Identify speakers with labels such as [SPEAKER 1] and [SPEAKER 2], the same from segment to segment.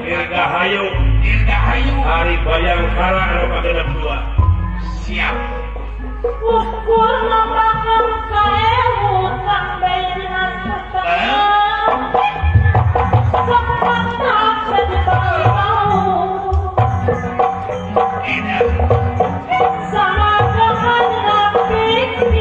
[SPEAKER 1] Dirgahayu Hari Bayangkara anu kagenep 2 siap
[SPEAKER 2] ukur lembakan kaewu sampai dinas sempat tak jadi tahu sama dengan pikir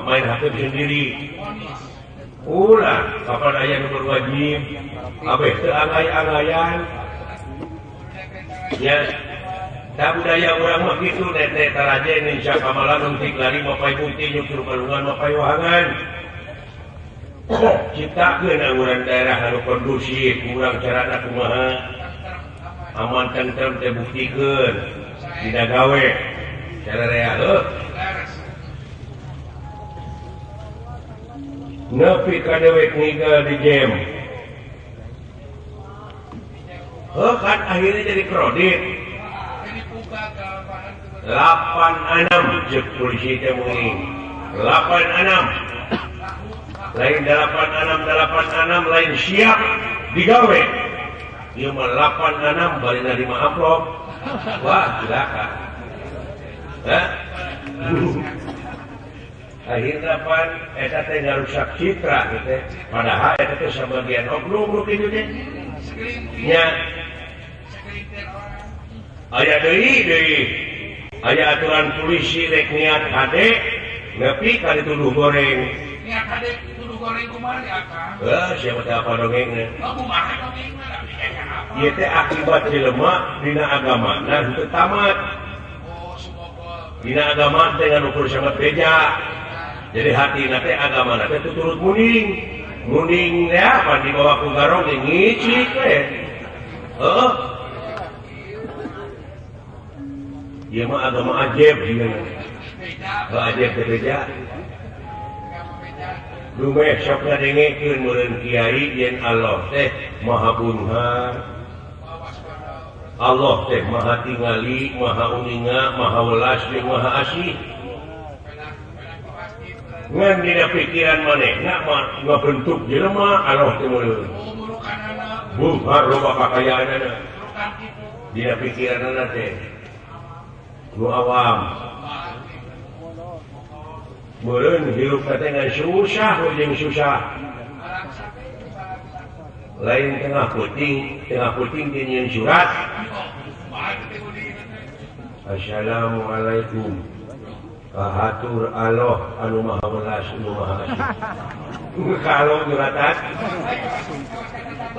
[SPEAKER 1] main hakim sendiri ulah kapan aya nu berwajib abeh teu angay-angayan ya da budaya urang mah kitu nete tarajen insya kamalan nungtik lari mapai bukti nyukur kalungan mapai wahangan ciptakeun angguran daerah anu kondusif urang carana kumaha aman tentrem teh buktikeun dina gawe cara rea nepi ka dewek ninggal di jam kan akhirnya jadi kredit 86 cek polisi teh meuning 86 lain 86 lain siap digawe ieu mah 86 bari narima amplop wah cilaka akhirnya pan eta teh ngarusak citra gitu padahal eta teh sebagian oknum kitu teh nya aya deui aya aturan polisi rek niat hade nepi ka dituduh goreng niat hade tuduh goreng kumaha ya Kang siapa teh apa dongengna kumaha dongengna ieu teh akibat jelema dina agama nah teu tamat dina agama teh ngukur sangat beja. Jadi hati nate agama nate itu turut muning ya pan di bawah ku garong ngicik we ieu mah agama ajaib ieu aja bekerja lumeh sok ngadengekeun meureun kiai yen Allah teh maha bunga Allah teh maha tingali maha uninga maha welas jeung maha asih ngan dina pikiran manehna mah ngabentuk jelema Allah teh meureun bungar loba kakayaanana dina pikiranna teh nu awam meureun hirup teh ngan susah jeung susah lain tengah puting jeung surat Assalamualaikum kahatur Allah anu maha welas anu maha asih kalau nyuratan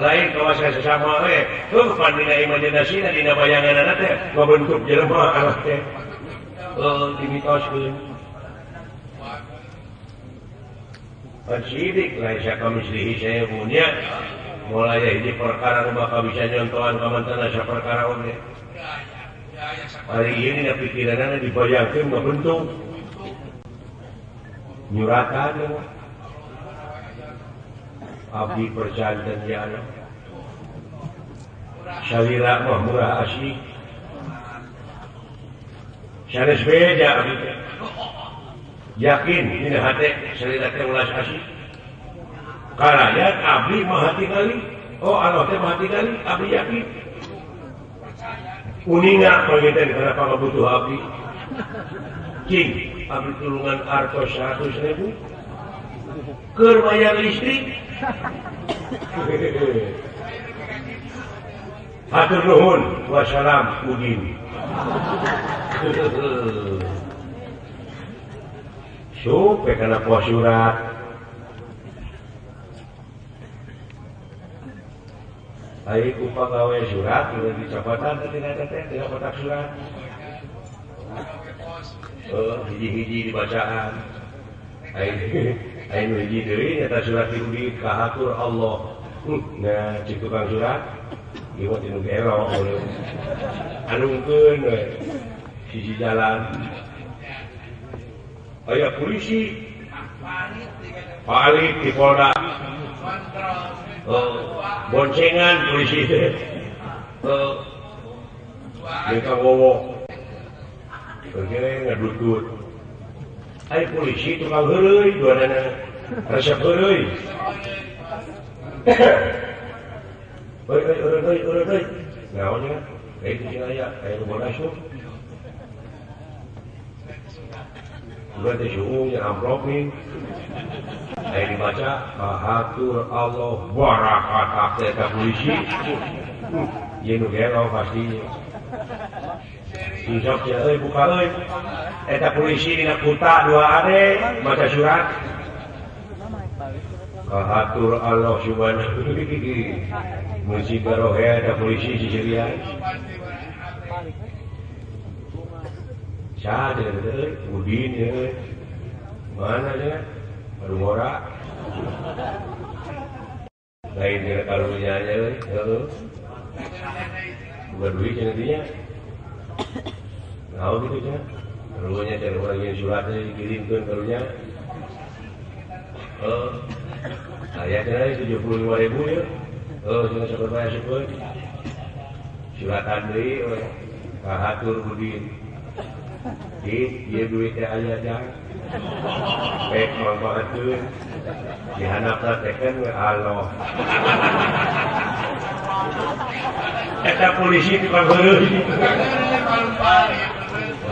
[SPEAKER 1] lain kawasan sesama pan dina imajinasina dina bayanganna teh ngabentuk jelema Allah teh dimitoskeun Sidik lain sakamislihi saya punya mulai hiji perkara nu bakal bisa nyontohan ka mantena saperkara oge hari ini na pikiranna dibayangkeun ngabentuk nyuratan abdi perjantan jana salira mah murah asih sanes beda abdi yakin dina hate salira teh ulas asih karayat abdi maha tingali oh Allah teh maha tingali abdi yakin uninga panginten kenapa ngabutuh abdi cing abdi tulungan artos 100.000 keur bayar listrik hatur nuhun wassalam udin supaya kana poa surat ai ku pagawe surat udah dicapatan tina teh tina kotak surat hiji-hiji dibacaan ai nu hiji deui eta surat di kahatur Allah nah cik tukang surat ieu tinu gero anungkeun we sisi jalan aya polisi palit di Polda boncengan polisi mereka wowo berkira ngadutut ay polisi tukang heureuy duanana resep heureuy euy naonnya kayak itu sih aya kayak bodas tuh udah teh suhu yang amplop nih ayo dibaca kahatur Allah barakat teh polisi ieu nu gelo pasti insok sia euy buka euy eta polisi dina kuta 2 ade baca surat kahatur Allah subhanahu musik barohe ada polisi sisirian Sada euy udin euy mana nya Rumora lain dina karunya nya euy heuh bukan duit cenah dinya naon kitu cenah karunya teh urang yang surat teh dikirimkeun karunya aya cenah 75.000 ya cenah sabar syukur suratan deui kahatur budin ieu duit teh aya jang pek mangpaatkeun dihanapna teh kan Allah eta polisi tukang heureuy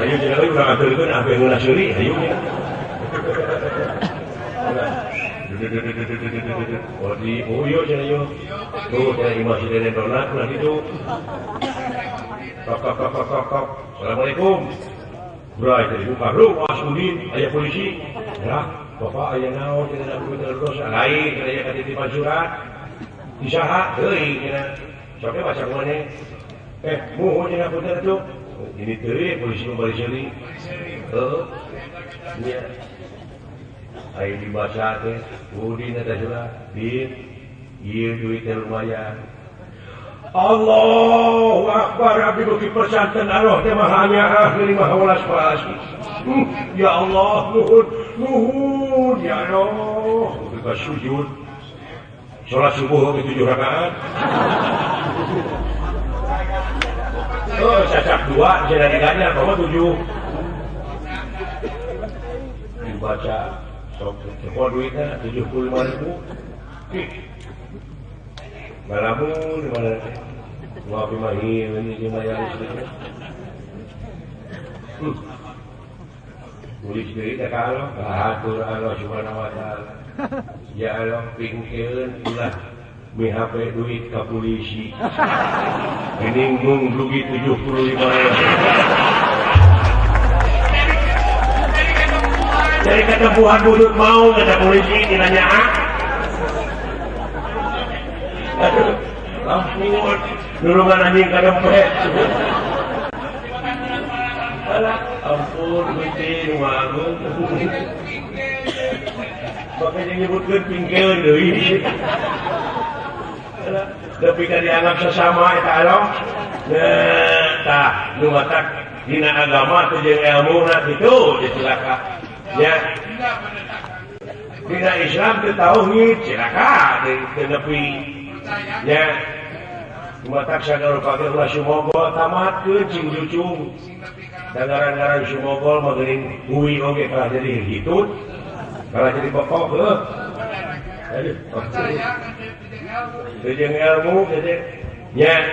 [SPEAKER 1] ayo cenah euy urang aturkeun ape ngeuna seuri ayo nya oh iya cenah yo tuh cenah imah sidene donat lah gitu kok assalamualaikum bray tadi buka lu was udin aya polisi ya bapak aya naon cenah terus lain aya katitipan surat disaha deui cenah sok baca maneh muhun cenah punten atuh ini teh polisi bari seuli nya ayo dibaca teh udin eta surat din ieu duit teh lumayan Allahu Akbar abdi beuki persanten Allah teh mah hanya lima welas pasti. Ya Allah nuhun ya Allah kita sujud salat subuh ke 7 rakaat. Oh cacak 2 jadi diganya kamu 7 dibaca sok teko duitnya 75.000 ngalamun di mana ngopi mah ini dibayar listriknya tulis diri teh ka Allah hatur Allah subhanahu wa ta'ala ya Allah pingkeun ulah mi HP duit ka polisi ini mung rugi 75.000 jadi ketempuhan budut mau kata polisi dinanya aduh ampun nulungan anjing ka dompet ampun gusti nuangun makanya nyebutkeun pingkeun deui tapi kan dianggap sesama eta Allah tah nu matak dina agama teh jeung ilmuna kitu cilaka ya dina Islam teh tauhid cilaka teu nepi ya matak sagala pake ulah sumogol tamatkeun cing jucung dagaran-garan sumogol mah geuning huwi oge kalah jadi hitut kalah jadi pokok heuh aduh jeung ilmu gede nya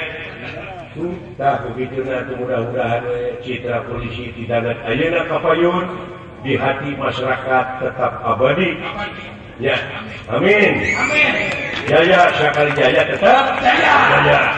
[SPEAKER 1] tah begituna teh mudah-mudahan we citra polisi tidak ayeuna kapayun di hati masyarakat tetap abadi ya amin amin jaya sakali jaya tetap jaya